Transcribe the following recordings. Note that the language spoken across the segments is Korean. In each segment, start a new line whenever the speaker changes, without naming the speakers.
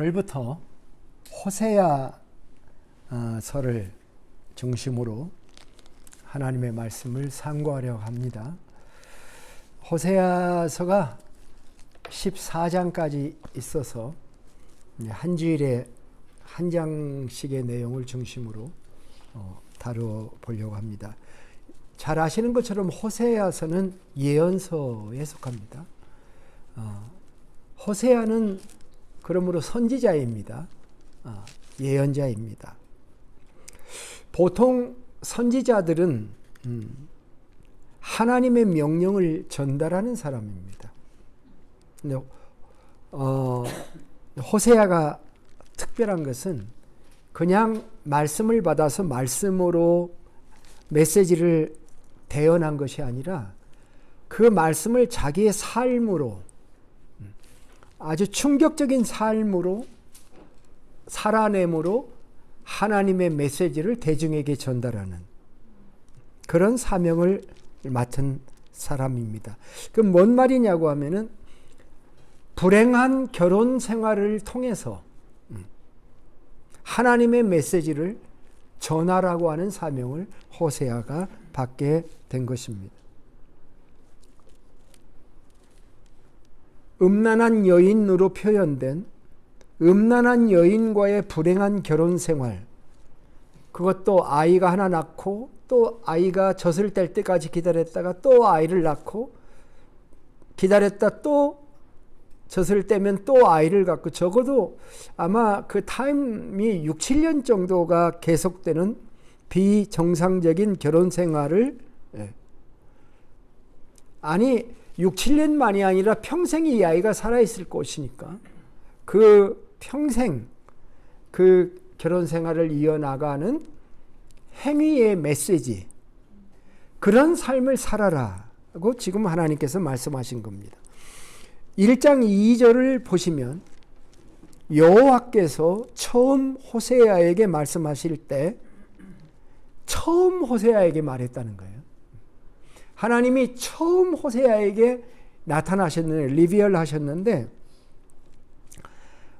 오늘부터 호세아서를 중심으로 하나님의 말씀을 상고하려고 합니다. 호세아서가 14장까지 있어서 한 주일에 한 장씩의 내용을 중심으로 다뤄보려고 합니다. 잘 아시는 것처럼 호세아서는 예언서에 속합니다. 호세아는 그러므로 선지자입니다. 예언자입니다. 보통 선지자들은 하나님의 명령을 전달하는 사람입니다. 근데 호세아가 특별한 것은 그냥 말씀을 받아서 말씀으로 메시지를 대언한 것이 아니라 그 말씀을 자기의 삶으로 아주 충격적인 삶으로 살아내므로 하나님의 메시지를 대중에게 전달하는 그런 사명을 맡은 사람입니다. 그럼 뭔 말이냐고 하면은 불행한 결혼 생활을 통해서 하나님의 메시지를 전하라고 하는 사명을 호세아가 받게 된 것입니다. 음란한 여인으로 표현된 음란한 여인과의 불행한 결혼 생활, 그것도 아이가 하나 낳고 또 아이가 젖을 뗄 때까지 기다렸다가 또 아이를 낳고 기다렸다 또 젖을 떼면 또 아이를 갖고, 적어도 아마 그 타임이 6, 7년 정도가 계속되는 비정상적인 결혼 생활을, 아니 6, 7년만이 아니라 평생이 이 아이가 살아있을 것이니까 그 평생 그 결혼 생활을 이어나가는 행위의 메시지, 그런 삶을 살아라고 지금 하나님께서 말씀하신 겁니다. 1장 2절을 보시면 여호와께서 처음 호세아에게 말씀하실 때 처음 호세아에게 말했다는 거예요. 하나님이 처음 호세아에게 나타나셨는데, 리비얼 하셨는데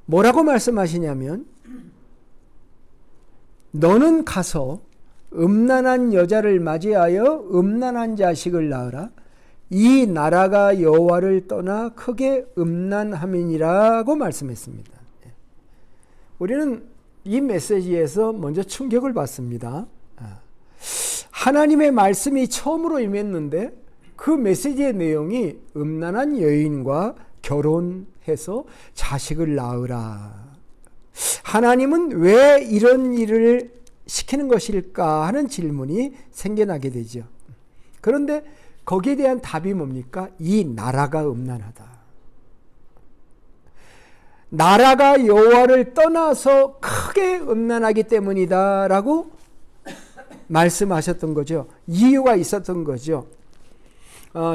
뭐라고 말씀하시냐면, 너는 가서 음란한 여자를 맞이하여 음란한 자식을 낳으라. 이 나라가 여호와를 떠나 크게 음란함이니라고 말씀했습니다. 우리는 이 메시지에서 먼저 충격을 받습니다. 하나님의 말씀이 처음으로 임했는데 그 메시지의 내용이 음란한 여인과 결혼해서 자식을 낳으라. 하나님은 왜 이런 일을 시키는 것일까 하는 질문이 생겨나게 되죠. 그런데 거기에 대한 답이 뭡니까? 이 나라가 음란하다. 나라가 여호와를 떠나서 크게 음란하기 때문이다 라고 말씀하셨던 거죠. 이유가 있었던 거죠.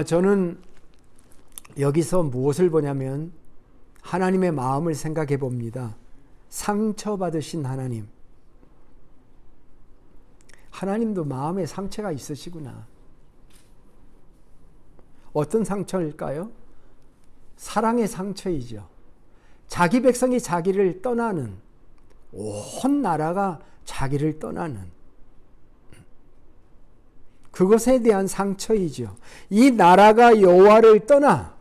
저는 여기서 무엇을 보냐면 하나님의 마음을 생각해 봅니다. 상처받으신 하나님. 하나님도 마음에 상처가 있으시구나. 어떤 상처일까요? 사랑의 상처이죠. 자기 백성이 자기를 떠나는, 온 나라가 자기를 떠나는 그것에 대한 상처이죠. 이 나라가 여호와를 떠나.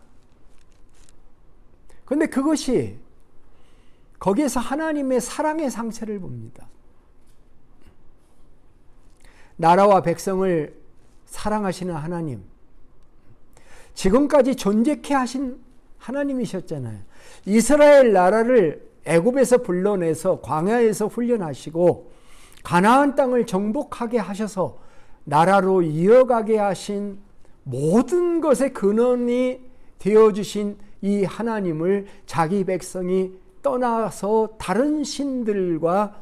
그런데 그것이, 거기에서 하나님의 사랑의 상처를 봅니다. 나라와 백성을 사랑하시는 하나님, 지금까지 존재케 하신 하나님이셨잖아요. 이스라엘 나라를 애굽에서 불러내서 광야에서 훈련하시고 가나안 땅을 정복하게 하셔서 나라로 이어가게 하신, 모든 것의 근원이 되어주신 이 하나님을 자기 백성이 떠나서 다른 신들과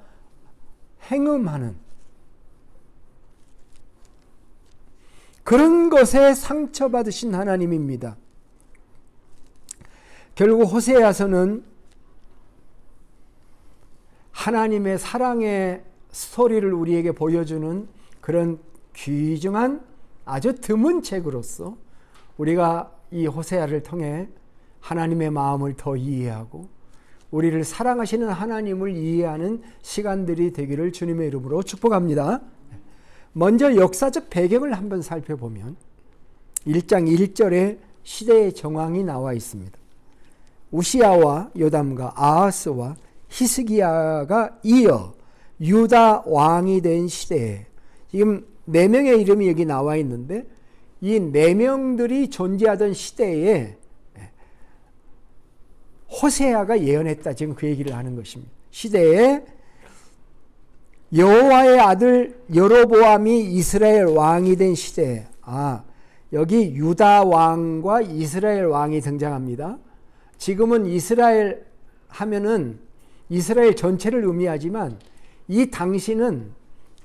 행음하는 그런 것에 상처받으신 하나님입니다. 결국 호세아서는 하나님의 사랑의 스토리를 우리에게 보여주는 그런 귀중한 아주 드문 책으로서 우리가 이 호세아를 통해 하나님의 마음을 더 이해하고 우리를 사랑하시는 하나님을 이해하는 시간들이 되기를 주님의 이름으로 축복합니다. 먼저 역사적 배경을 한번 살펴보면 1장 1절에 시대의 정황이 나와 있습니다. 우시야와 요담과 아하스와 히스기야가 이어 유다 왕이 된 시대에, 지금 4명의 이름이 여기 나와 있는데 이 4명들이 존재하던 시대에 호세아가 예언했다. 지금 그 얘기를 하는 것입니다. 시대에 여호와의 아들 여로보암이 이스라엘 왕이 된 시대에, 여기 유다 왕과 이스라엘 왕이 등장합니다. 지금은 이스라엘 하면은 이스라엘 전체를 의미하지만 이 당시는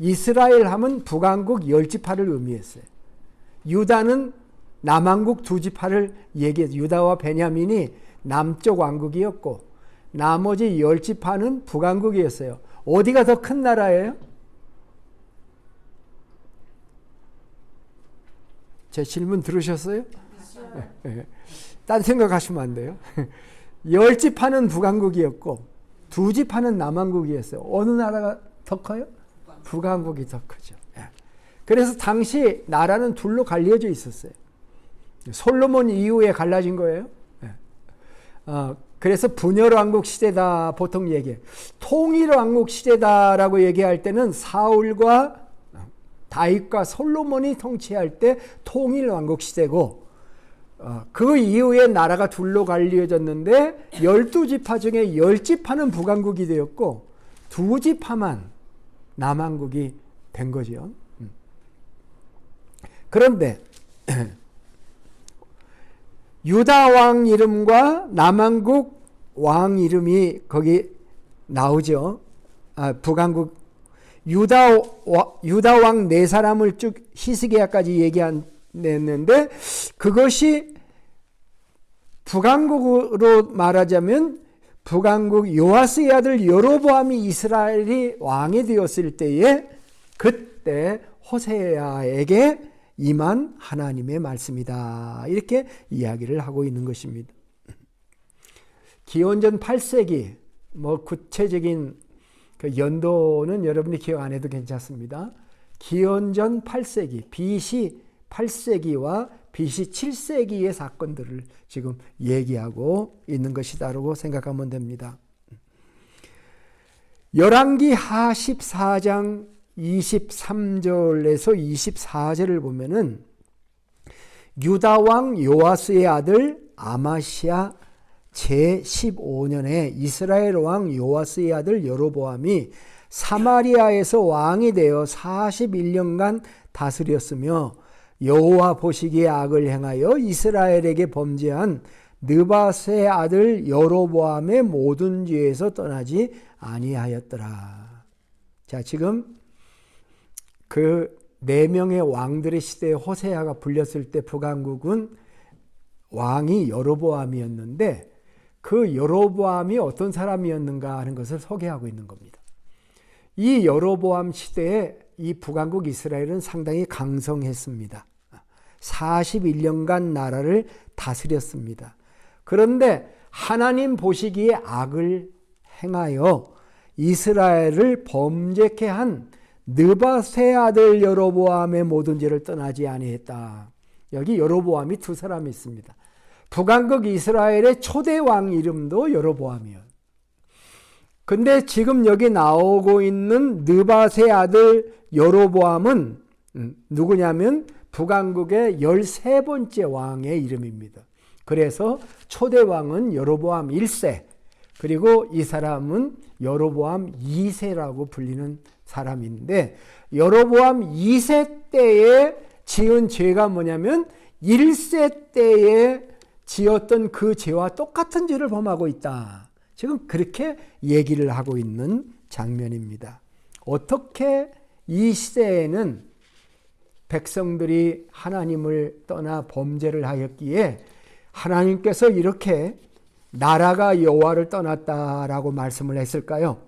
이스라엘 하면 북왕국 10지파를 의미했어요. 유다는 남왕국 2지파를 얘기해서 유다와 베냐민이 남쪽 왕국이었고 나머지 10지파는 북왕국이었어요. 어디가 더 큰 나라예요? 제 질문 들으셨어요? 딴 생각하시면 안 돼요. 10지파는 북왕국이었고 2지파는 남왕국이었어요. 어느 나라가 더 커요? 북왕국이 더 크죠. 그래서 당시 나라는 둘로 갈려져 있었어요. 솔로몬 이후에 갈라진 거예요. 그래서 분열왕국 시대다 보통 얘기해요. 통일왕국 시대다라고 얘기할 때는 사울과 다윗과 솔로몬이 통치할 때 통일왕국 시대고, 그 이후에 나라가 둘로 갈려졌는데 12지파 중에 10지파는 북왕국이 되었고 2지파만 남왕국이 된 거죠. 그런데 유다 왕 이름과 남왕국 왕 이름이 거기 나오죠. 북왕국 유다 왕 4사람을 쭉 히스기야까지 얘기했는데 그것이 북왕국으로 말하자면 북왕국 요아스의 아들 여로보암이 이스라엘이 왕이 되었을 때에 그때 호세아에게 임한 하나님의 말씀이다. 이렇게 이야기를 하고 있는 것입니다. 기원전 8세기, 구체적인 그 연도는 여러분이 기억 안 해도 괜찮습니다. 기원전 8세기, BC 8세기와 BC 7세기의 사건들을 지금 얘기하고 있는 것이다라고 생각하면 됩니다. 열왕기 하 14장 23절에서 24절을 보면은 유다 왕 요아스의 아들 아마시아 제15년에 이스라엘 왕 요아스의 아들 여로보암이 사마리아에서 왕이 되어 41년간 다스렸으며 여호와 보시기에 악을 행하여 이스라엘에게 범죄한 느밧의 아들 여로보암의 모든 죄에서 떠나지 아니하였더라. 자, 지금 그 4명의 왕들의 시대에 호세아가 불렸을 때 북왕국은 왕이 여로보암이었는데 그 여로보암이 어떤 사람이었는가 하는 것을 소개하고 있는 겁니다. 이 여로보암 시대에 이 북왕국 이스라엘은 상당히 강성했습니다. 41년간 나라를 다스렸습니다. 그런데 하나님 보시기에 악을 행하여 이스라엘을 범죄케 한 느밧의 아들 여로보암의 모든 죄를 떠나지 아니했다. 여기 여로보암이 2사람이 있습니다. 북왕국 이스라엘의 초대 왕 이름도 여로보암이에요. 근데 지금 여기 나오고 있는 느밧의 아들 여로보암은 누구냐면 북왕국의 13번째 왕의 이름입니다. 그래서 초대 왕은 여로보암 1세, 그리고 이 사람은 여로보암 2세라고 불리는 사람인데, 여로보암 2세 때에 지은 죄가 뭐냐면 1세 때에 지었던 그 죄와 똑같은 죄를 범하고 있다. 지금 그렇게 얘기를 하고 있는 장면입니다. 어떻게 이 시대에는 백성들이 하나님을 떠나 범죄를 하였기에 하나님께서 이렇게 나라가 여호와를 떠났다라고 말씀을 했을까요?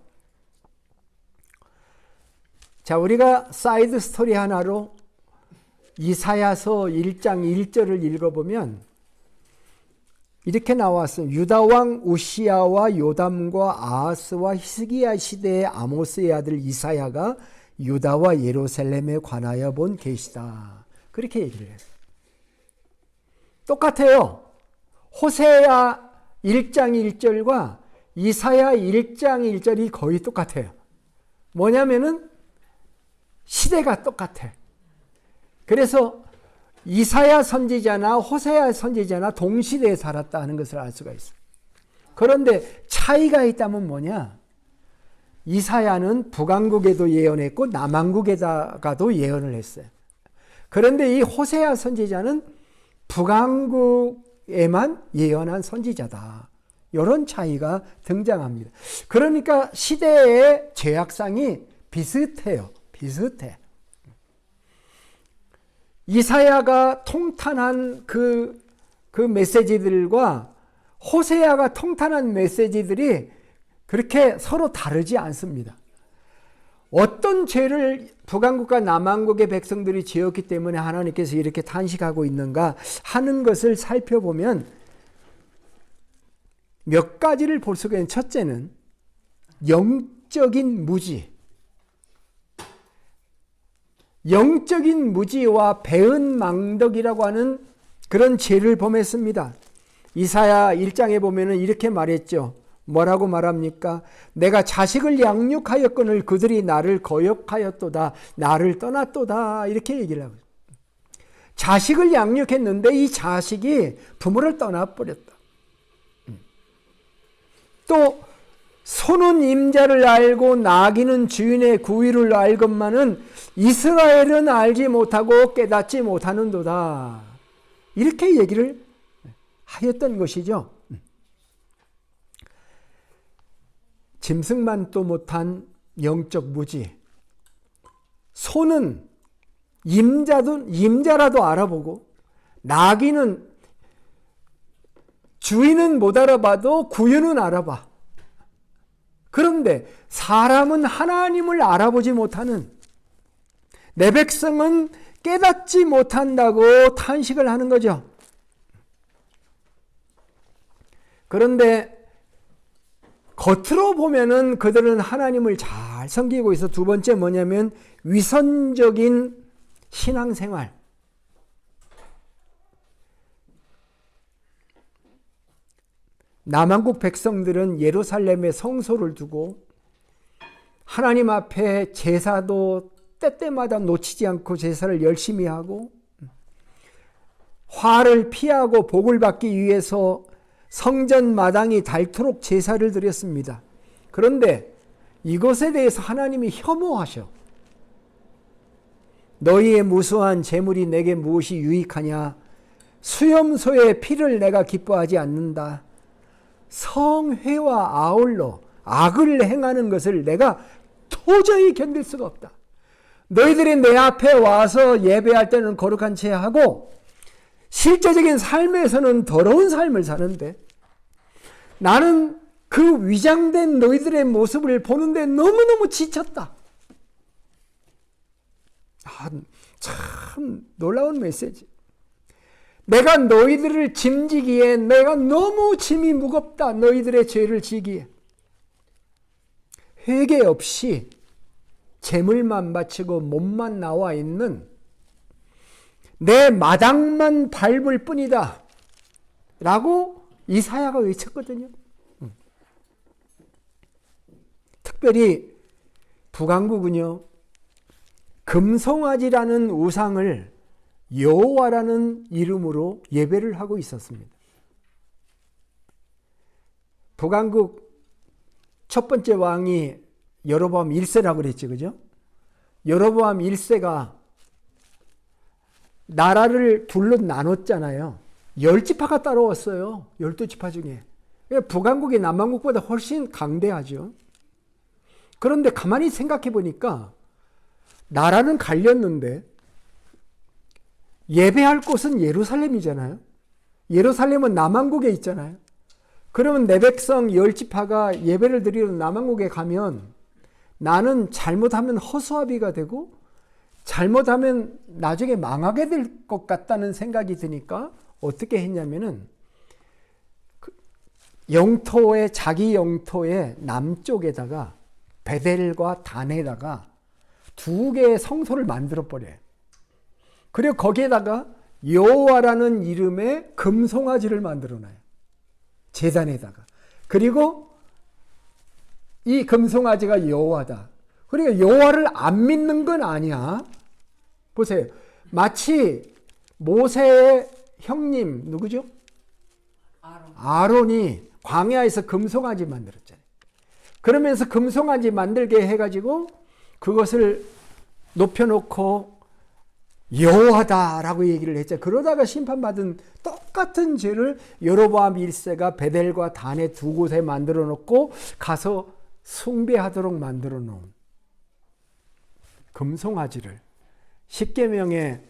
자, 우리가 사이드 스토리 하나로 이사야서 1장 1절을 읽어보면 이렇게 나왔어요. 유다 왕 우시야와 요담과 아하스와 히스기야 시대의 아모스의 아들 이사야가 유다와 예루살렘에 관하여 본 계시다. 그렇게 얘기를 해요. 똑같아요. 호세아 1장 1절과 이사야 1장 1절이 거의 똑같아요. 뭐냐면은 시대가 똑같아. 그래서 이사야 선지자나 호세아 선지자나 동시대에 살았다 하는 것을 알 수가 있어요. 그런데 차이가 있다면 뭐냐? 이사야는 북왕국에도 예언했고 남왕국에다가도 예언을 했어요. 그런데 이 호세아 선지자는 북왕국에만 예언한 선지자다. 이런 차이가 등장합니다. 그러니까 시대의 죄악상이 비슷해요. 비슷해. 이사야가 통탄한 그 메시지들과 호세아가 통탄한 메시지들이 그렇게 서로 다르지 않습니다. 어떤 죄를 북왕국과 남왕국의 백성들이 지었기 때문에 하나님께서 이렇게 탄식하고 있는가 하는 것을 살펴보면 몇 가지를 볼 수가 있는. 첫째는 영적인 무지. 영적인 무지와 배은망덕이라고 하는 그런 죄를 범했습니다. 이사야 1장에 보면은 이렇게 말했죠. 뭐라고 말합니까? 내가 자식을 양육하였거늘 그들이 나를 거역하였도다. 나를 떠났도다. 이렇게 얘기를 하고 있어요. 자식을 양육했는데 이 자식이 부모를 떠나버렸다. 또 소는 임자를 알고 나귀는 주인의 구위를 알건만은 이스라엘은 알지 못하고 깨닫지 못하는도다. 이렇게 얘기를 하였던 것이죠. 짐승만도 못한 영적 무지. 소는 임자라도 알아보고 나귀는 주인은 못 알아봐도 구유는 알아봐. 그런데 사람은 하나님을 알아보지 못하는, 내 백성은 깨닫지 못한다고 탄식을 하는 거죠. 그런데 겉으로 보면은 그들은 하나님을 잘 섬기고 있어. 두 번째 뭐냐면 위선적인 신앙생활. 남왕국 백성들은 예루살렘에 성소를 두고 하나님 앞에 제사도 때때마다 놓치지 않고 제사를 열심히 하고 화를 피하고 복을 받기 위해서 성전 마당이 닳도록 제사를 드렸습니다. 그런데 이것에 대해서 하나님이 혐오하셔. 너희의 무수한 재물이 내게 무엇이 유익하냐? 수염소의 피를 내가 기뻐하지 않는다. 성회와 아울러 악을 행하는 것을 내가 도저히 견딜 수가 없다. 너희들이 내 앞에 와서 예배할 때는 거룩한 채 하고 실제적인 삶에서는 더러운 삶을 사는데 나는 그 위장된 너희들의 모습을 보는데 너무너무 지쳤다. 참 놀라운 메시지. 내가 너희들을 짐지기에 내가 너무 짐이 무겁다. 너희들의 죄를 지기에. 회개 없이 재물만 바치고 몸만 나와 있는 내 마당만 밟을 뿐이다. 라고 이사야가 외쳤거든요. 특별히 북왕국은요, 금송아지라는 우상을 여호와라는 이름으로 예배를 하고 있었습니다. 북왕국 첫 번째 왕이 여로보암 1세라고 그랬죠. 그죠? 여로보암 1세가 나라를 둘로 나눴잖아요. 10지파가 따라왔어요. 12지파 중에. 북왕국이 남왕국보다 훨씬 강대하죠. 그런데 가만히 생각해 보니까 나라는 갈렸는데 예배할 곳은 예루살렘이잖아요. 예루살렘은 남왕국에 있잖아요. 그러면 내 백성 10지파가 예배를 드리러 남왕국에 가면 나는 잘못하면 허수아비가 되고 잘못하면 나중에 망하게 될 것 같다는 생각이 드니까 어떻게 했냐면은 영토의 자기 영토의 남쪽에다가 베델과 단에다가 두 개의 성소를 만들어 버려요. 그리고 거기에다가 여호와라는 이름의 금송아지를 만들어 놔요. 제단에다가. 그리고 이 금송아지가 여호와다. 그러니까 여호와를 안 믿는 건 아니야. 보세요. 마치 모세의 형님 누구죠? 아론이 광야에서 금송아지 만들었잖아요. 그러면서 금송아지 만들게 해가지고 그것을 높여놓고 여호와다라고 얘기를 했죠. 그러다가 심판받은 똑같은 죄를 여로보암 1세가 베델과 단에 두 곳에 만들어 놓고 가서 숭배하도록 만들어 놓은 금송아지를, 10계명의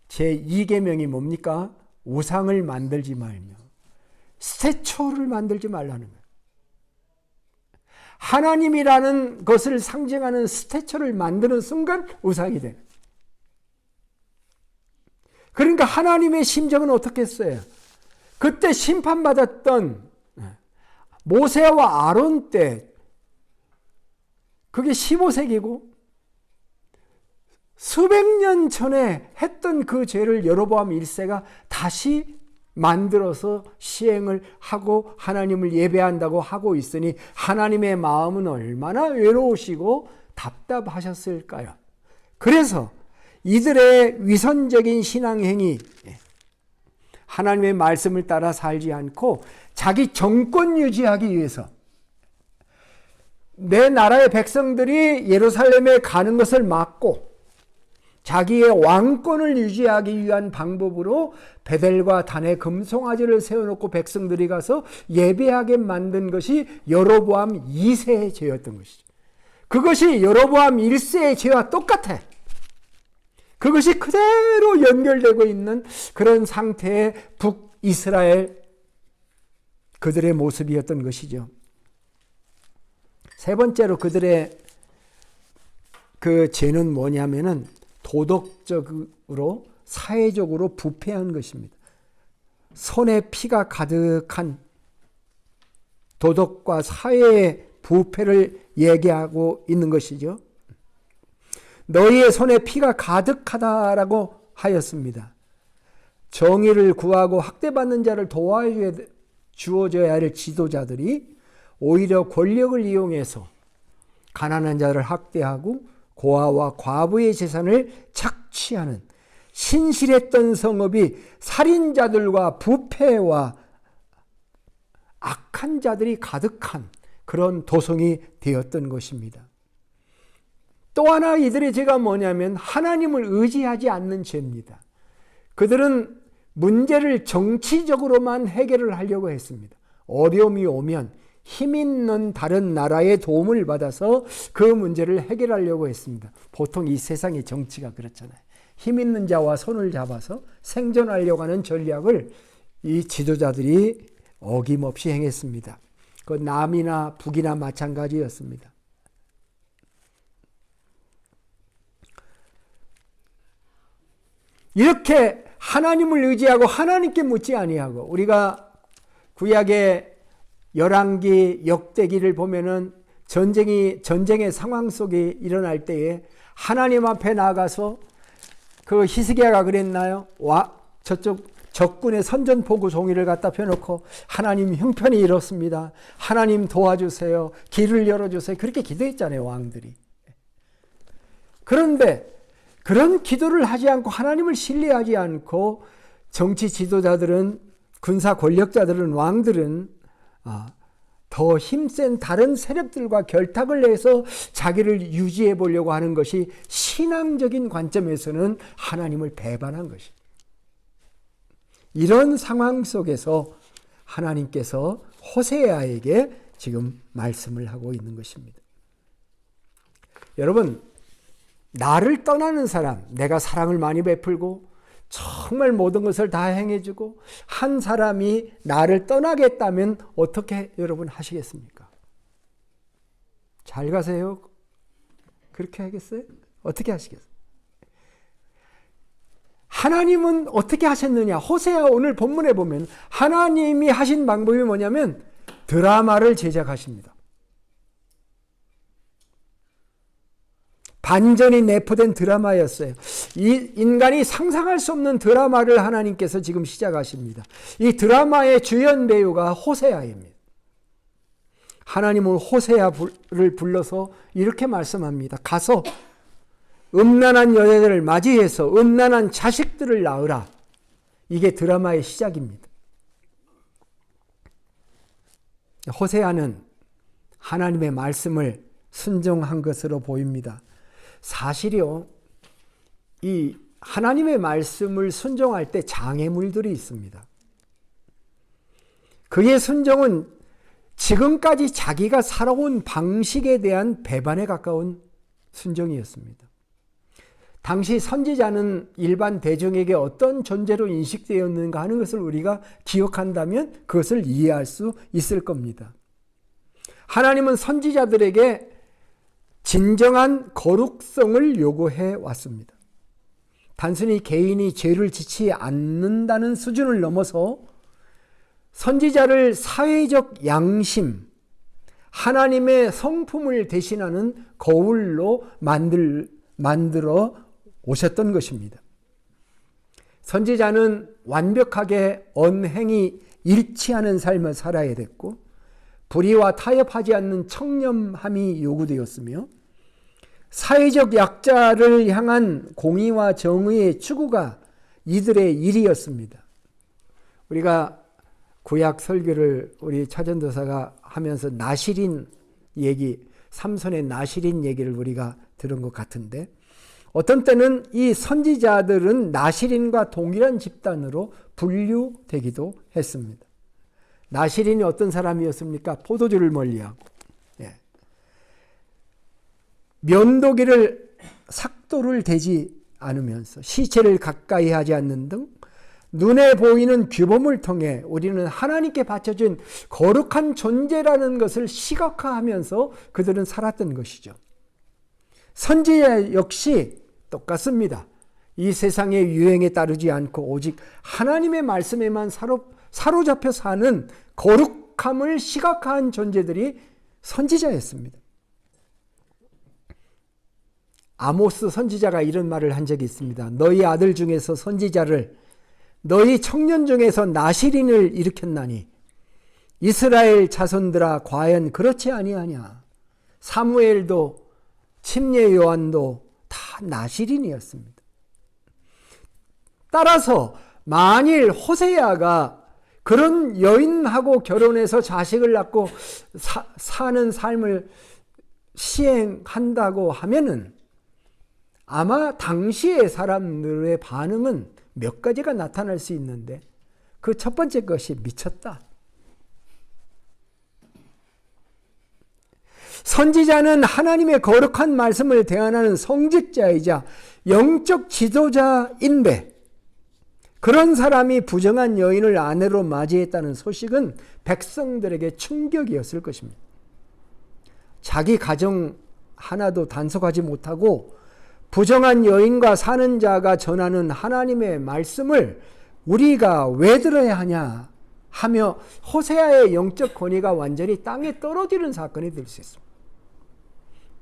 제2계명이 뭡니까? 우상을 만들지 말며 스태초를 만들지 말라는 거예요. 하나님이라는 것을 상징하는 스태초를 만드는 순간 우상이 되는 거예요. 그러니까 하나님의 심정은 어떻게 했어요? 그때 심판받았던 모세와 아론 때, 그게 15세기고 수백 년 전에 했던 그 죄를 여로보암 1세가 다시 만들어서 시행을 하고 하나님을 예배한다고 하고 있으니 하나님의 마음은 얼마나 외로우시고 답답하셨을까요? 그래서 이들의 위선적인 신앙행위, 하나님의 말씀을 따라 살지 않고 자기 정권 유지하기 위해서 내 나라의 백성들이 예루살렘에 가는 것을 막고 자기의 왕권을 유지하기 위한 방법으로 베델과 단에 금송아지를 세워놓고 백성들이 가서 예배하게 만든 것이 여로보암 2세의 죄였던 것이죠. 그것이 여로보암 1세의 죄와 똑같아. 그것이 그대로 연결되고 있는 그런 상태의 북이스라엘 그들의 모습이었던 것이죠. 세 번째로 그들의 그 죄는 뭐냐면은 도덕적으로 사회적으로 부패한 것입니다. 손에 피가 가득한 도덕과 사회의 부패를 얘기하고 있는 것이죠. 너희의 손에 피가 가득하다라고 하였습니다. 정의를 구하고 학대받는 자를 도와주어야 할 지도자들이 오히려 권력을 이용해서 가난한 자를 학대하고 고아와 과부의 재산을 착취하는 신실했던 성읍이 살인자들과 부패와 악한 자들이 가득한 그런 도성이 되었던 것입니다. 또 하나 이들의 죄가 뭐냐면 하나님을 의지하지 않는 죄입니다. 그들은 문제를 정치적으로만 해결을 하려고 했습니다. 어려움이 오면 힘 있는 다른 나라의 도움을 받아서 그 문제를 해결하려고 했습니다. 보통 이 세상의 정치가 그렇잖아요. 힘 있는 자와 손을 잡아서 생존하려고 하는 전략을 이 지도자들이 어김없이 행했습니다. 그 남이나 북이나 마찬가지였습니다. 이렇게 하나님을 의지하고 하나님께 묻지 아니하고, 우리가 구약의 열왕기, 역대기를 보면은 전쟁의 상황 속에 일어날 때에 하나님 앞에 나가서 그 히스기야가 그랬나요? 저쪽 적군의 선전포구 종이를 갖다 펴놓고 하나님 형편이 이렇습니다. 하나님 도와주세요. 길을 열어주세요. 그렇게 기도했잖아요, 왕들이. 그런데 그런 기도를 하지 않고 하나님을 신뢰하지 않고 정치 지도자들은, 군사 권력자들은, 왕들은 더 힘센 다른 세력들과 결탁을 해서 자기를 유지해 보려고 하는 것이 신앙적인 관점에서는 하나님을 배반한 것입니다. 이런 상황 속에서 하나님께서 호세아에게 지금 말씀을 하고 있는 것입니다. 여러분, 나를 떠나는 사람, 내가 사랑을 많이 베풀고 정말 모든 것을 다 행해주고 한 사람이 나를 떠나겠다면 어떻게 여러분 하시겠습니까? 잘 가세요? 그렇게 하겠어요? 어떻게 하시겠어요? 하나님은 어떻게 하셨느냐? 호세아 오늘 본문에 보면 하나님이 하신 방법이 뭐냐면 드라마를 제작하십니다. 반전이 내포된 드라마였어요. 이 인간이 상상할 수 없는 드라마를 하나님께서 지금 시작하십니다. 이 드라마의 주연 배우가 호세아입니다. 하나님은 호세아를 불러서 이렇게 말씀합니다. 가서 음란한 여자들을 맞이해서 음란한 자식들을 낳으라. 이게 드라마의 시작입니다. 호세아는 하나님의 말씀을 순종한 것으로 보입니다. 사실이요, 이 하나님의 말씀을 순종할 때 장애물들이 있습니다. 그의 순종은 지금까지 자기가 살아온 방식에 대한 배반에 가까운 순종이었습니다. 당시 선지자는 일반 대중에게 어떤 존재로 인식되었는가 하는 것을 우리가 기억한다면 그것을 이해할 수 있을 겁니다. 하나님은 선지자들에게 진정한 거룩성을 요구해 왔습니다. 단순히 개인이 죄를 지지 않는다는 수준을 넘어서 선지자를 사회적 양심, 하나님의 성품을 대신하는 거울로 만들어 오셨던 것입니다. 선지자는 완벽하게 언행이 일치하는 삶을 살아야 됐고, 불의와 타협하지 않는 청렴함이 요구되었으며, 사회적 약자를 향한 공의와 정의의 추구가 이들의 일이었습니다. 우리가 구약 설교를 우리 차전도사가 하면서 나실인 얘기, 삼손의 나실인 얘기를 우리가 들은 것 같은데, 어떤 때는 이 선지자들은 나실인과 동일한 집단으로 분류되기도 했습니다. 나실인이 어떤 사람이었습니까? 포도주를 멀리하고, 면도기를 삭도를 대지 않으면서 시체를 가까이 하지 않는 등 눈에 보이는 규범을 통해 우리는 하나님께 바쳐진 거룩한 존재라는 것을 시각화하면서 그들은 살았던 것이죠. 선지자 역시 똑같습니다. 이 세상의 유행에 따르지 않고 오직 하나님의 말씀에만 사로잡혀 사는 거룩함을 시각화한 존재들이 선지자였습니다. 아모스 선지자가 이런 말을 한 적이 있습니다. 너희 아들 중에서 선지자를, 너희 청년 중에서 나실인을 일으켰나니 이스라엘 자손들아 과연 그렇지 아니하냐. 사무엘도 침례 요한도 다 나실인이었습니다. 따라서 만일 호세아가 그런 여인하고 결혼해서 자식을 낳고 사는 삶을 시행한다고 하면은 아마 당시의 사람들의 반응은 몇 가지가 나타날 수 있는데, 그 첫 번째 것이 미쳤다. 선지자는 하나님의 거룩한 말씀을 대언하는 성직자이자 영적 지도자인데, 그런 사람이 부정한 여인을 아내로 맞이했다는 소식은 백성들에게 충격이었을 것입니다. 자기 가정 하나도 단속하지 못하고 부정한 여인과 사는 자가 전하는 하나님의 말씀을 우리가 왜 들어야 하냐 하며 호세아의 영적 권위가 완전히 땅에 떨어지는 사건이 될 수 있습니다.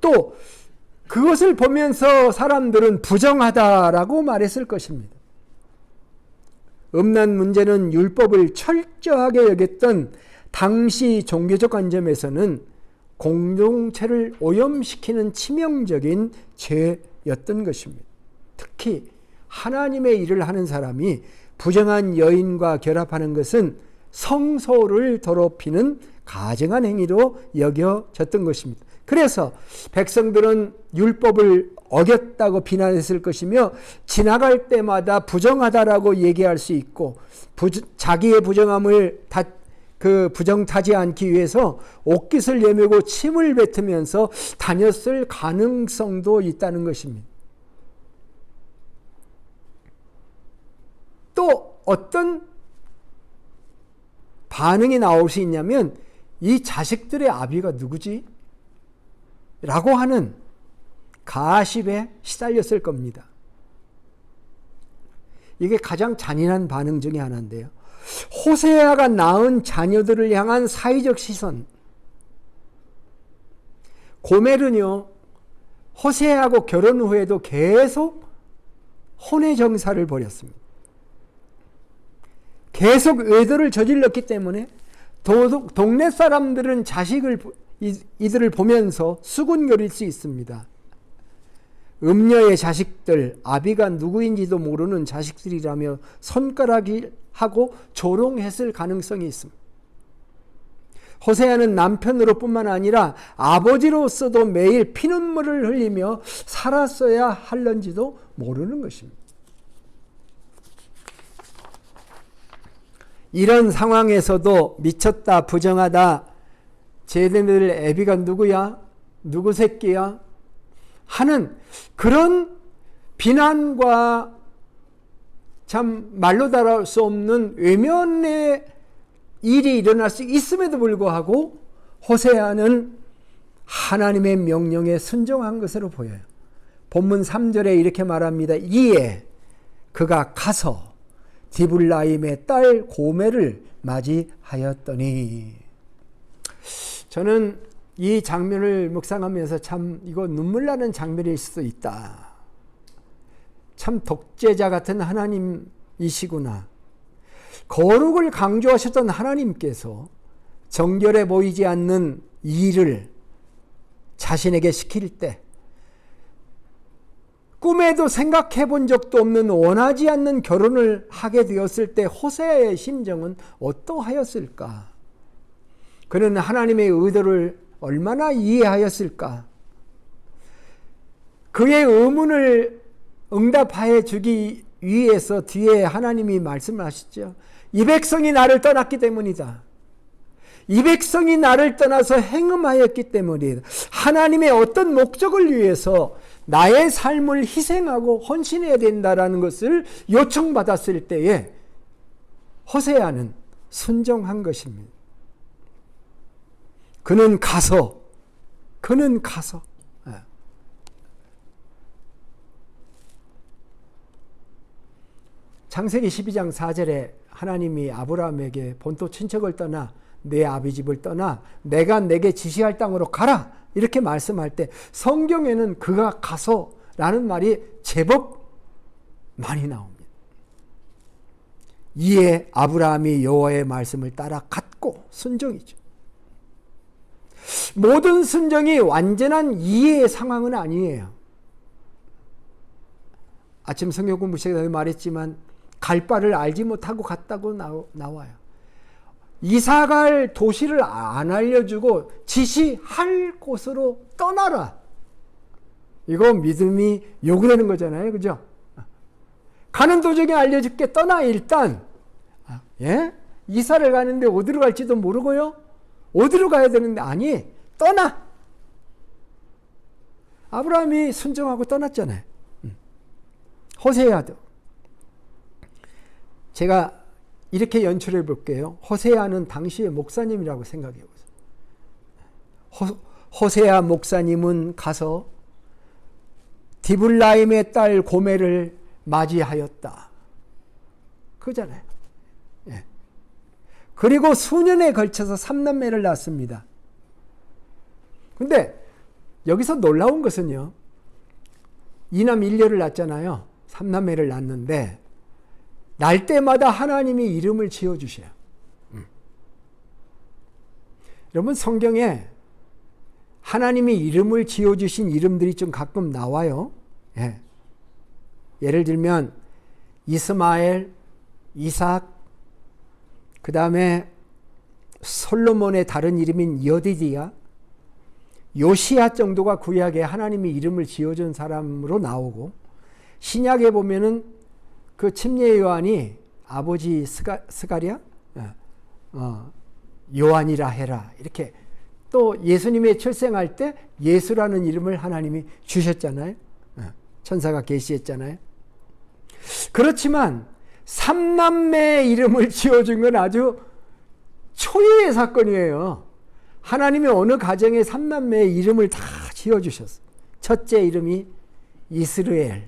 또 그것을 보면서 사람들은 부정하다라고 말했을 것입니다. 음란 문제는 율법을 철저하게 여겼던 당시 종교적 관점에서는 공동체를 오염시키는 치명적인 죄였던 것입니다. 특히 하나님의 일을 하는 사람이 부정한 여인과 결합하는 것은 성소를 더럽히는 가증한 행위로 여겨졌던 것입니다. 그래서 백성들은 율법을 어겼다고 비난했을 것이며 지나갈 때마다 부정하다라고 얘기할 수 있고 자기의 부정함을 부정타지 않기 위해서 옷깃을 내밀고 침을 뱉으면서 다녔을 가능성도 있다는 것입니다. 또 어떤 반응이 나올 수 있냐면 이 자식들의 아비가 누구지? 라고 하는 가십에 시달렸을 겁니다. 이게 가장 잔인한 반응 중에 하나인데요. 호세아가 낳은 자녀들을 향한 사회적 시선. 고멜은요, 호세아하고 결혼 후에도 계속 혼외 정사를 벌였습니다. 계속 외도를 저질렀기 때문에 동네 사람들은 이들을 보면서 수군거릴 수 있습니다. 음녀의 자식들, 아비가 누구인지도 모르는 자식들이라며 손가락하고 조롱했을 가능성이 있습니다. 호세아는 남편으로 뿐만 아니라 아버지로서도 매일 피눈물을 흘리며 살았어야 할런지도 모르는 것입니다. 이런 상황에서도 미쳤다, 부정하다, 쟤네들 애비가 누구야? 누구 새끼야? 하는 그런 비난과 참 말로 달할 수 없는 외면의 일이 일어날 수 있음에도 불구하고 호세아는 하나님의 명령에 순종한 것으로 보여요. 본문 3절에 이렇게 말합니다. 이에 그가 가서 디블라임의 딸 고멜을 맞이하였더니. 저는 이 장면을 묵상하면서 참 이거 눈물 나는 장면일 수도 있다. 참 독재자 같은 하나님이시구나. 거룩을 강조하셨던 하나님께서 정결해 보이지 않는 일을 자신에게 시킬 때, 꿈에도 생각해 본 적도 없는 원하지 않는 결혼을 하게 되었을 때 호세아의 심정은 어떠하였을까? 그는 하나님의 의도를 얼마나 이해하였을까? 그의 의문을 응답하여 주기 위해서 뒤에 하나님이 말씀하시죠. 이 백성이 나를 떠났기 때문이다. 이 백성이 나를 떠나서 행음하였기 때문이다. 하나님의 어떤 목적을 위해서 나의 삶을 희생하고 헌신해야 된다라는 것을 요청받았을 때에 호세아는 순종한 것입니다. 그는 가서 창세기 12장 4절에 하나님이 아브라함에게 본토 친척을 떠나 내 아비 집을 떠나 내가 내게 지시할 땅으로 가라 이렇게 말씀할 때 성경에는 그가 가서라는 말이 제법 많이 나옵니다. 이에 아브라함이 여호와의 말씀을 따라 갔고 순종이죠. 모든 순종이 완전한 이해의 상황은 아니에요. 아침 성경 공부 시간에 말했지만 갈 바를 알지 못하고 갔다고 나와요. 이사갈 도시를 안 알려주고 지시할 곳으로 떠나라. 이거 믿음이 요구되는 거잖아요. 그죠? 가는 도중에 알려줄게. 떠나 일단. 예? 이사를 가는데 어디로 갈지도 모르고요. 어디로 가야 되는데 아니 떠나. 아브라함이 순종하고 떠났잖아요. 호세아도. 제가 이렇게 연출해 볼게요. 호세아는 당시의 목사님이라고 생각해 보세요. 호세아 목사님은 가서 디블라임의 딸 고멜을 맞이하였다. 그잖아요. 예. 그리고 수년에 걸쳐서 3남매를 낳습니다. 근데 여기서 놀라운 것은요. 2남 1녀를 낳잖아요. 3남매를 낳는데 날 때마다 하나님이 이름을 지어주셔요. 여러분 성경에 하나님이 이름을 지어주신 이름들이 좀 가끔 나와요. 예. 예를 들면 이스마엘, 이삭, 그 다음에 솔로몬의 다른 이름인 여디디야, 요시야 정도가 구약에 하나님이 이름을 지어준 사람으로 나오고, 신약에 보면은 그 침례 요한이 아버지 스가랴, 요한이라 해라 이렇게, 또 예수님의 출생할 때 예수라는 이름을 하나님이 주셨잖아요. 천사가 계시했잖아요. 그렇지만 삼남매의 이름을 지어준 건 아주 초유의 사건이에요. 하나님이 어느 가정에 삼남매의 이름을 다 지어주셨어요. 첫째 이름이 이스라엘이라는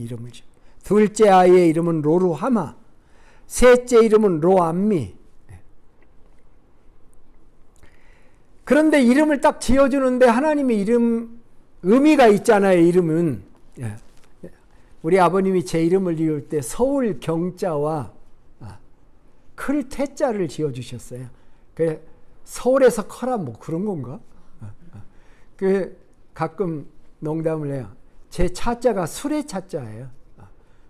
이름을 지었어요. 둘째 아이의 이름은 로루하마, 셋째 이름은 로암미. 그런데 이름을 딱 지어주는데 하나님의 이름 의미가 있잖아요. 이름은 우리 아버님이 제 이름을 지을 때 서울 경자와 클 태자를 지어주셨어요. 그 서울에서 커라 뭐 그런 건가? 그 가끔 농담을 해요. 제 차자가 술의 차자예요.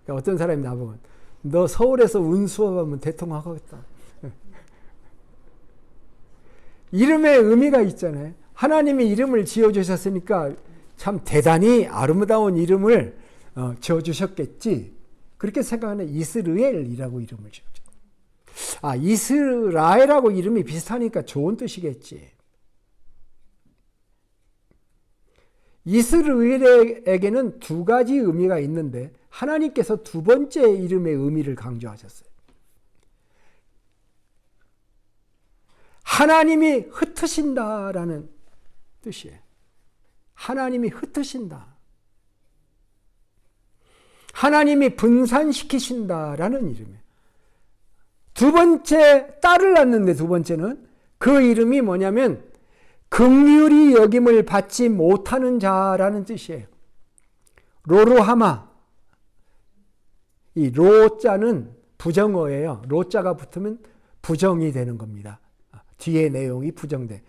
그러니까 어떤 사람이 나보면 너 서울에서 운수업하면 대통령 하겠다. 이름에 의미가 있잖아요. 하나님이 이름을 지어주셨으니까 참 대단히 아름다운 이름을 지어주셨겠지. 그렇게 생각하는 이스르엘이라고 이름을 지었죠. 이스라엘하고 이름이 비슷하니까 좋은 뜻이겠지. 이스라엘에게는 두 가지 의미가 있는데 하나님께서 두 번째 이름의 의미를 강조하셨어요. 하나님이 흩으신다라는 뜻이에요. 하나님이 흩으신다. 하나님이 분산시키신다라는 이름이에요. 두 번째 딸을 낳는데 두 번째는 그 이름이 뭐냐면 긍휼히 여김을 받지 못하는 자라는 뜻이에요. 로루하마. 이 로자는 부정어예요. 로자가 붙으면 부정이 되는 겁니다. 뒤에 내용이 부정돼.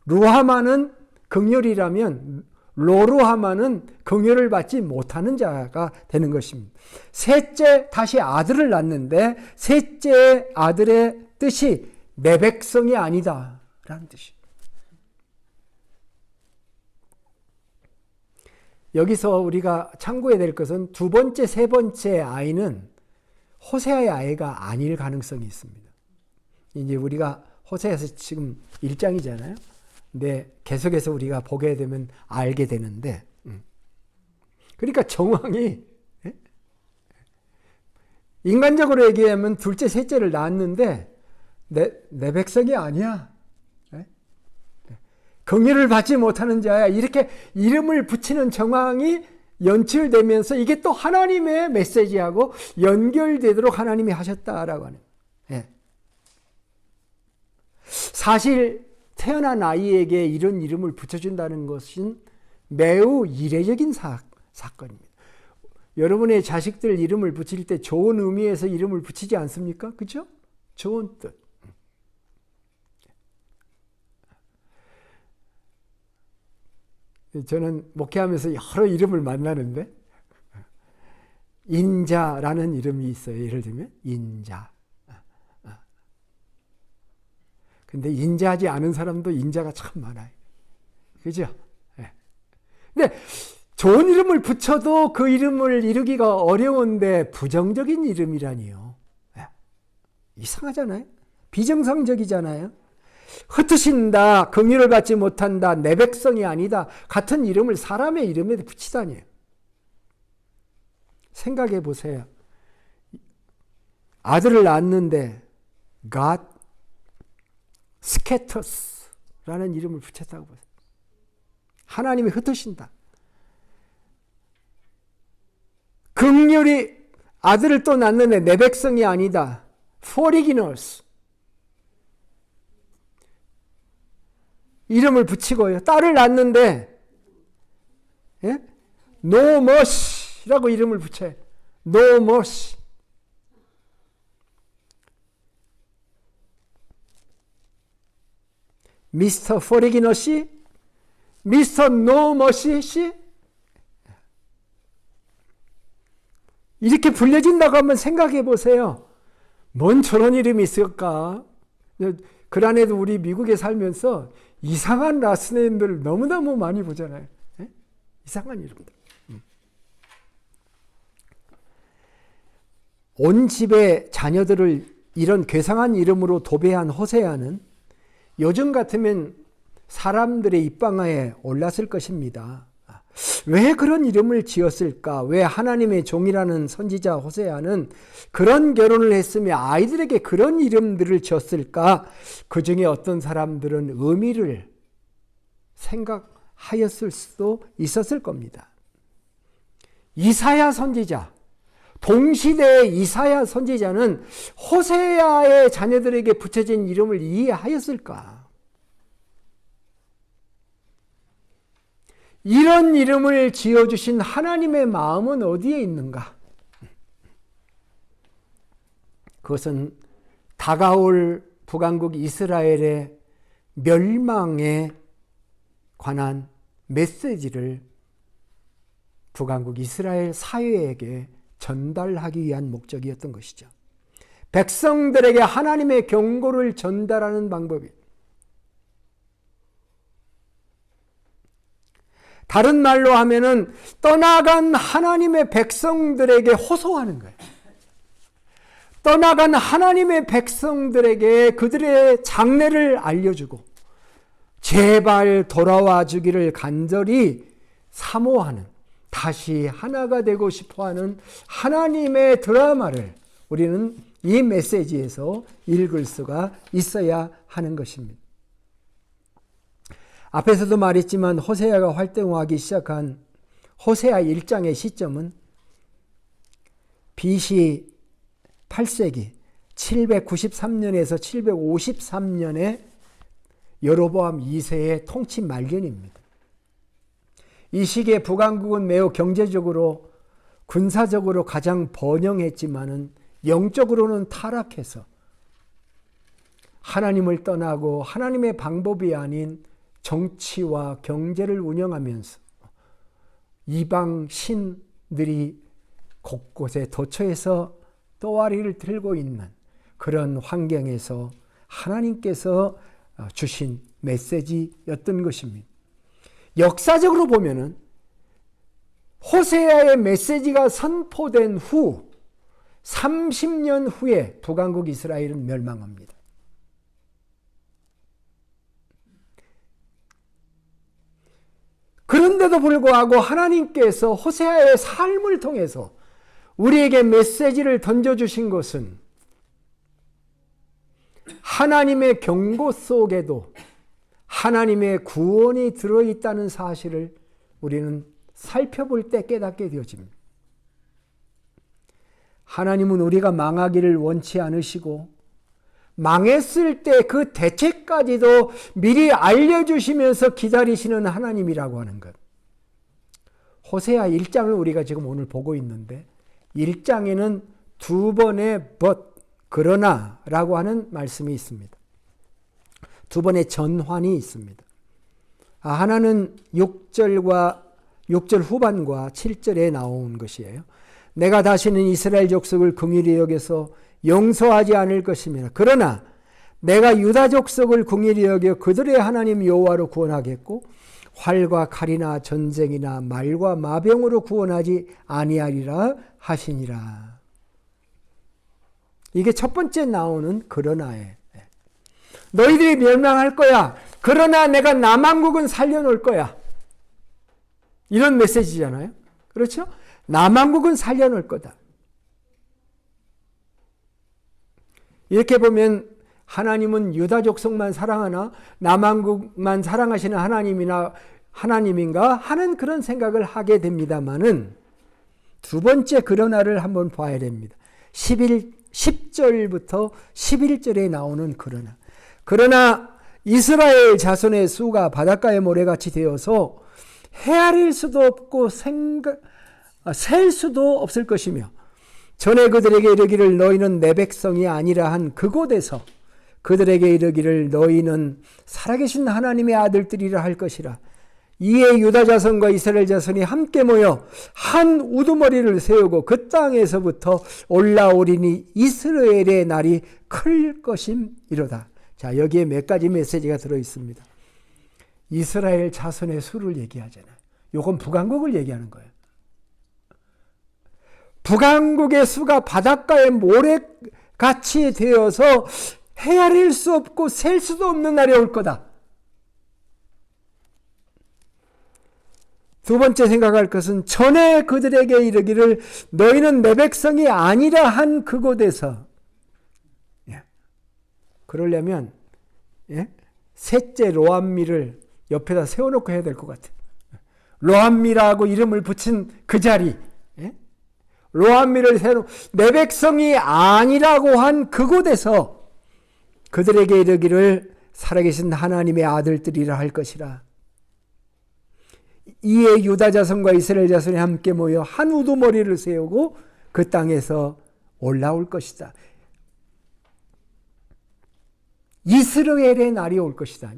루하마는 긍휼이라면 로루하마는 긍휼을 받지 못하는 자가 되는 것입니다. 셋째 다시 아들을 낳는데 셋째 아들의 뜻이 내 백성이 아니다 라는 뜻이에요. 여기서 우리가 참고해야 될 것은 두 번째, 세 번째 아이는 호세아의 아이가 아닐 가능성이 있습니다. 이제 우리가 호세아에서 지금 1장이잖아요. 근데 계속해서 우리가 보게 되면 알게 되는데, 그러니까 정황이 인간적으로 얘기하면 둘째, 셋째를 낳았는데 내 백성이 아니야. 긍휼을 받지 못하는 자야. 이렇게 이름을 붙이는 정황이 연출되면서 이게 또 하나님의 메시지하고 연결되도록 하나님이 하셨다라고 하는. 사실 태어난 아이에게 이런 이름을 붙여준다는 것은 매우 이례적인 사건입니다. 여러분의 자식들 이름을 붙일 때 좋은 의미에서 이름을 붙이지 않습니까? 그렇죠? 좋은 뜻. 저는 목회하면서 여러 이름을 만나는데 인자라는 이름이 있어요. 예를 들면 인자. 근데 인자하지 않은 사람도 인자가 참 많아요. 그죠? 근데 좋은 이름을 붙여도 그 이름을 이루기가 어려운데 부정적인 이름이라니요. 이상하잖아요. 비정상적이잖아요. 흩으신다, 긍휼을 받지 못한다, 내 백성이 아니다 같은 이름을 사람의 이름에 붙이다니요. 생각해 보세요. 아들을 낳았는데 God scatters라는 이름을 붙였다고 보세요. 하나님이 흩으신다. 긍휼히 아들을 또 낳는데 내 백성이 아니다. foreigners 이름을 붙이고요. 딸을 낳는데 no mercy라고 이름을 붙여요. no mercy. 미스터 포리기너 씨, 미스터 노 머시 씨 이렇게 불려진다고 한번 생각해 보세요. 뭔 저런 이름이 있을까? 그란에도 우리 미국에 살면서 이상한 라스네임들 너무너무 많이 보잖아요. 이상한 이름들. 온 집의 자녀들을 이런 괴상한 이름으로 도배한 호세아는 요즘 같으면 사람들의 입방아에 올랐을 것입니다. 왜 그런 이름을 지었을까? 왜 하나님의 종이라는 선지자 호세아는 그런 결혼을 했으며 아이들에게 그런 이름들을 지었을까? 그 중에 어떤 사람들은 의미를 생각하였을 수도 있었을 겁니다. 이사야 선지자, 동시대의 이사야 선지자는 호세아의 자녀들에게 붙여진 이름을 이해하였을까? 이런 이름을 지어주신 하나님의 마음은 어디에 있는가? 그것은 다가올 북왕국 이스라엘의 멸망에 관한 메시지를 북왕국 이스라엘 사회에게 전달하기 위한 목적이었던 것이죠. 백성들에게 하나님의 경고를 전달하는 방법이, 다른 말로 하면은 떠나간 하나님의 백성들에게 호소하는 거예요. 떠나간 하나님의 백성들에게 그들의 장래를 알려주고 제발 돌아와 주기를 간절히 사모하는, 다시 하나가 되고 싶어하는 하나님의 드라마를 우리는 이 메시지에서 읽을 수가 있어야 하는 것입니다. 앞에서도 말했지만 호세아가 활동하기 시작한 호세아 1장의 시점은 BC 8세기 793년에서 753년의 여로보암 2세의 통치 말년입니다. 이 시기에 북왕국은 매우 경제적으로 군사적으로 가장 번영했지만은 영적으로는 타락해서 하나님을 떠나고 하나님의 방법이 아닌 정치와 경제를 운영하면서 이방 신들이 곳곳에 도처에서 또아리를 들고 있는 그런 환경에서 하나님께서 주신 메시지였던 것입니다. 역사적으로 보면은 호세아의 메시지가 선포된 후 30년 후에 북왕국 이스라엘은 멸망합니다. 그런데도 불구하고 하나님께서 호세아의 삶을 통해서 우리에게 메시지를 던져주신 것은 하나님의 경고 속에도 하나님의 구원이 들어있다는 사실을 우리는 살펴볼 때 깨닫게 되어집니다. 하나님은 우리가 망하기를 원치 않으시고 망했을 때 그 대책까지도 미리 알려주시면서 기다리시는 하나님이라고 하는 것. 호세아 1장을 우리가 지금 오늘 보고 있는데 1장에는 두 번의 but, 그러나 라고 하는 말씀이 있습니다. 두 번의 전환이 있습니다. 하나는 6절 후반과 7절에 나온 것이에요. 내가 다시는 이스라엘 족속을 긍휼히 여겨서 용서하지 않을 것이며 그러나 내가 유다 족속을 긍휼히 여겨 그들의 하나님 여호와로 구원하겠고 활과 칼이나 전쟁이나 말과 마병으로 구원하지 아니하리라 하시니라. 이게 첫 번째 나오는 그러나에, 너희들이 멸망할 거야. 그러나 내가 남왕국은 살려놓을 거야. 이런 메시지잖아요. 그렇죠? 남왕국은 살려놓을 거다. 이렇게 보면 하나님은 유다 족속만 사랑하나 남왕국만 사랑하시는 하나님인가 하는 그런 생각을 하게 됩니다만은 두 번째 그러나를 한번 봐야 됩니다. 10절부터 11절에 나오는 그러나. 그러나 이스라엘 자손의 수가 바닷가의 모래같이 되어서 헤아릴 수도 없고 셀 수도 없을 것이며 전에 그들에게 이르기를 너희는 내 백성이 아니라 한 그곳에서 그들에게 이르기를 너희는 살아계신 하나님의 아들들이라 할 것이라. 이에 유다 자손과 이스라엘 자손이 함께 모여 한 우두머리를 세우고 그 땅에서부터 올라오리니 이스라엘의 날이 클 것임이로다. 자, 여기에 몇 가지 메시지가 들어있습니다. 이스라엘 자손의 수를 얘기하잖아요. 요건 북왕국을 얘기하는 거예요. 북왕국의 수가 바닷가의 모래같이 되어서 헤아릴 수 없고 셀 수도 없는 날이 올 거다. 두 번째 생각할 것은 전에 그들에게 이르기를 너희는 내 백성이 아니라 한 그곳에서, 그러려면 셋째 로암미를 옆에다 세워놓고 해야 될 것 같아요. 로암미라고 이름을 붙인 그 자리, 로암미를 새로 내 백성이 아니라고 한 그곳에서 그들에게 이르기를 살아계신 하나님의 아들들이라 할 것이라. 이에 유다 자손과 이스라엘 자손이 함께 모여 한 우두머리를 세우고 그 땅에서 올라올 것이다. 이스라엘의 날이 올 것이다.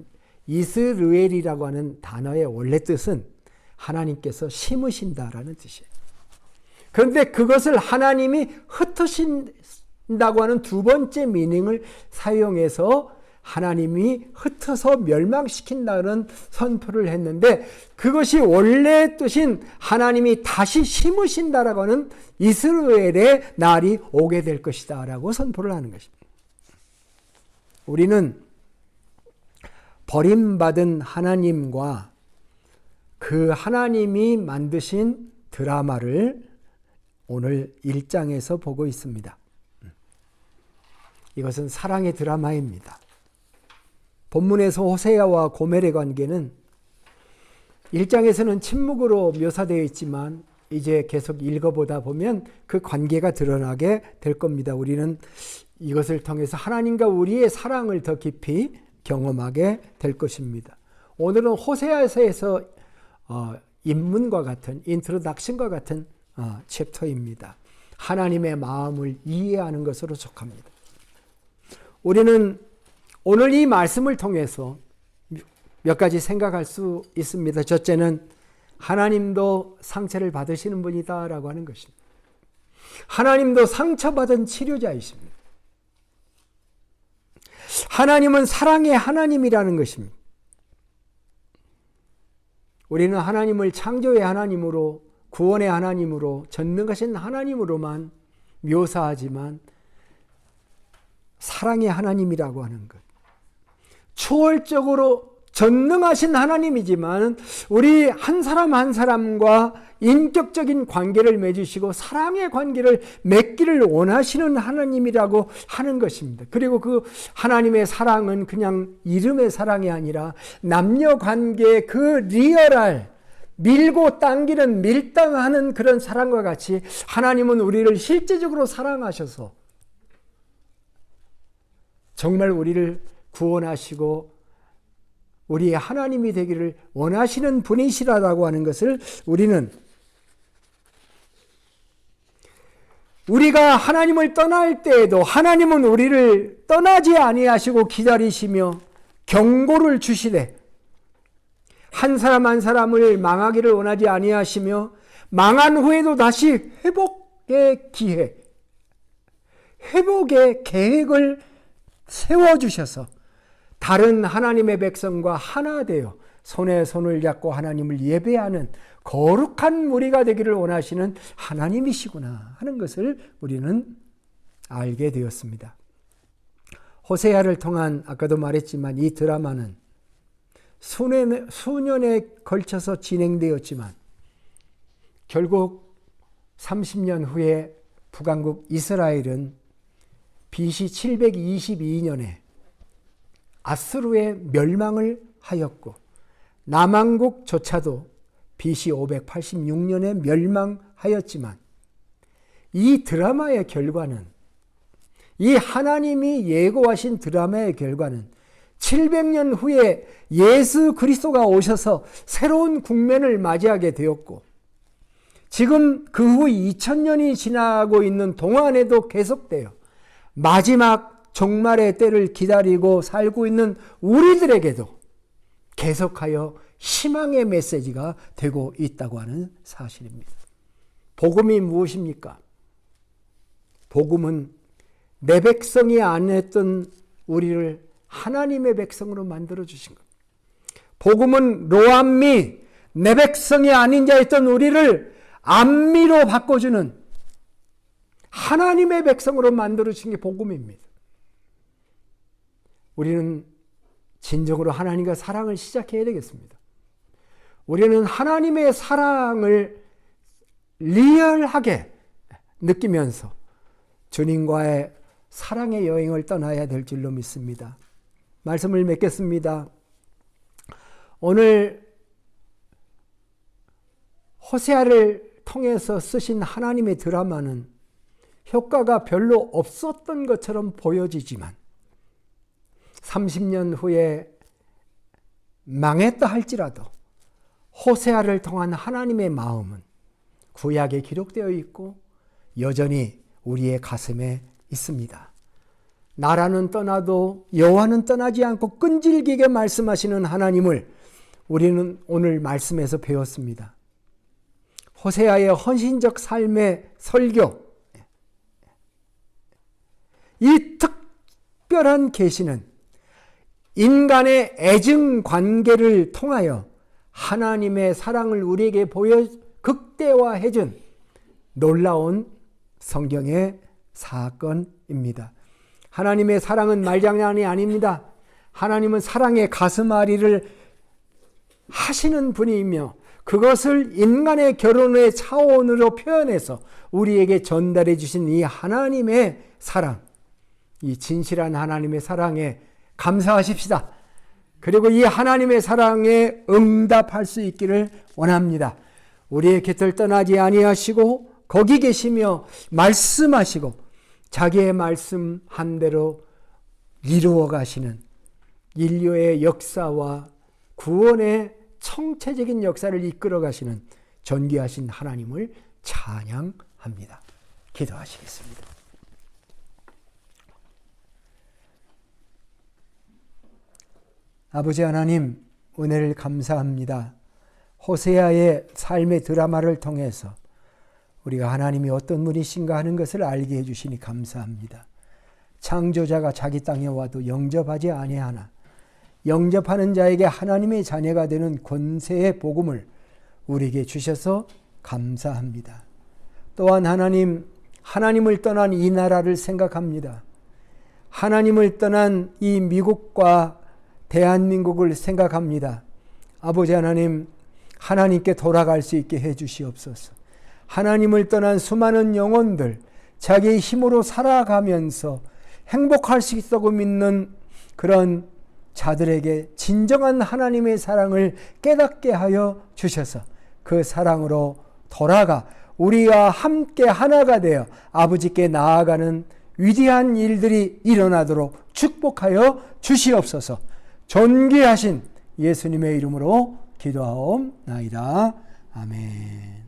이스라엘이라고 하는 단어의 원래 뜻은 하나님께서 심으신다라는 뜻이에요. 그런데 그것을 하나님이 흩으신다고 하는 두 번째 미닝을 사용해서 하나님이 흩어서 멸망시킨다는 선포를 했는데, 그것이 원래 뜻인 하나님이 다시 심으신다라고 하는 이스라엘의 날이 오게 될 것이다 라고 선포를 하는 것입니다. 우리는 버림받은 하나님과 그 하나님이 만드신 드라마를 오늘 1장에서 보고 있습니다. 이것은 사랑의 드라마입니다. 본문에서 호세아와 고멜의 관계는 1장에서는 침묵으로 묘사되어 있지만 이제 계속 읽어보다 보면 그 관계가 드러나게 될 겁니다. 우리는 이것을 통해서 하나님과 우리의 사랑을 더 깊이 경험하게 될 것입니다. 오늘은 호세아서에서 입문과 같은, 인트로덕션과 같은 챕터입니다. 하나님의 마음을 이해하는 것으로 속합니다. 우리는 오늘 이 말씀을 통해서 몇 가지 생각할 수 있습니다. 첫째는 하나님도 상처를 받으시는 분이다 라고 하는 것입니다. 하나님도 상처받은 치료자이십니다. 하나님은 사랑의 하나님이라는 것입니다. 우리는 하나님을 창조의 하나님으로, 구원의 하나님으로, 전능하신 하나님으로만 묘사하지만 사랑의 하나님이라고 하는 것, 초월적으로 전능하신 하나님이지만 우리 한 사람 한 사람과 인격적인 관계를 맺으시고 사랑의 관계를 맺기를 원하시는 하나님이라고 하는 것입니다. 그리고 그 하나님의 사랑은 그냥 이름의 사랑이 아니라 남녀 관계의 그 리얼할, 밀고 당기는, 밀당하는 그런 사랑과 같이 하나님은 우리를 실제적으로 사랑하셔서 정말 우리를 구원하시고 우리의 하나님이 되기를 원하시는 분이시라고 하는 것을 우리가 하나님을 떠날 때에도 하나님은 우리를 떠나지 아니하시고 기다리시며 경고를 주시되 한 사람 한 사람을 망하기를 원하지 아니하시며 망한 후에도 다시 회복의 기회, 회복의 계획을 세워주셔서 다른 하나님의 백성과 하나 되어 손에 손을 잡고 하나님을 예배하는 거룩한 무리가 되기를 원하시는 하나님이시구나 하는 것을 우리는 알게 되었습니다. 호세아를 통한, 아까도 말했지만 이 드라마는 수년에 걸쳐서 진행되었지만 결국 30년 후에 북왕국 이스라엘은 BC 722년에 아수르의 멸망을 하였고 남왕국조차도 BC 586년에 멸망하였지만 이 드라마의 결과는, 이 하나님이 예고하신 드라마의 결과는 700년 후에 예수 그리스도가 오셔서 새로운 국면을 맞이하게 되었고 지금 그 후 2000년이 지나고 있는 동안에도 계속되어 마지막 종말의 때를 기다리고 살고 있는 우리들에게도 계속하여 희망의 메시지가 되고 있다고 하는 사실입니다. 복음이 무엇입니까? 복음은 내 백성이 아니었던 우리를 하나님의 백성으로 만들어 주신 것. 복음은 로암미, 내 백성이 아닌 자였던 우리를 암미로 바꿔주는 하나님의 백성으로 만들어 주신 게 복음입니다. 우리는 진정으로 하나님과 사랑을 시작해야 되겠습니다. 우리는 하나님의 사랑을 리얼하게 느끼면서 주님과의 사랑의 여행을 떠나야 될 줄로 믿습니다. 말씀을 맺겠습니다. 오늘 호세아를 통해서 쓰신 하나님의 드라마는 효과가 별로 없었던 것처럼 보여지지만 30년 후에 망했다 할지라도 호세아를 통한 하나님의 마음은 구약에 기록되어 있고 여전히 우리의 가슴에 있습니다. 나라는 떠나도 여호와는 떠나지 않고 끈질기게 말씀하시는 하나님을 우리는 오늘 말씀에서 배웠습니다. 호세아의 헌신적 삶의 설교, 이 특별한 계시는 인간의 애증 관계를 통하여 하나님의 사랑을 우리에게 보여 극대화해 준 놀라운 성경의 사건입니다. 하나님의 사랑은 말장난이 아닙니다. 하나님은 사랑의 가슴앓이를 하시는 분이며 그것을 인간의 결혼의 차원으로 표현해서 우리에게 전달해 주신 이 하나님의 사랑, 이 진실한 하나님의 사랑에 감사하십시다. 그리고 이 하나님의 사랑에 응답할 수 있기를 원합니다. 우리의 곁을 떠나지 아니하시고 거기 계시며 말씀하시고 자기의 말씀한 대로 이루어 가시는 인류의 역사와 구원의 총체적인 역사를 이끌어 가시는 존귀하신 하나님을 찬양합니다. 기도하시겠습니다. 아버지 하나님, 은혜를 감사합니다. 호세아의 삶의 드라마를 통해서 우리가 하나님이 어떤 분이신가 하는 것을 알게 해주시니 감사합니다. 창조자가 자기 땅에 와도 영접하지 아니하나 영접하는 자에게 하나님의 자녀가 되는 권세의 복음을 우리에게 주셔서 감사합니다. 또한 하나님을 떠난 이 나라를 생각합니다. 하나님을 떠난 이 미국과 대한민국을 생각합니다. 아버지 하나님, 하나님께 돌아갈 수 있게 해 주시옵소서. 하나님을 떠난 수많은 영혼들, 자기의 힘으로 살아가면서 행복할 수 있다고 믿는 그런 자들에게 진정한 하나님의 사랑을 깨닫게 하여 주셔서 그 사랑으로 돌아가 우리와 함께 하나가 되어 아버지께 나아가는 위대한 일들이 일어나도록 축복하여 주시옵소서. 존귀하신 예수님의 이름으로 기도하옵나이다. 아멘.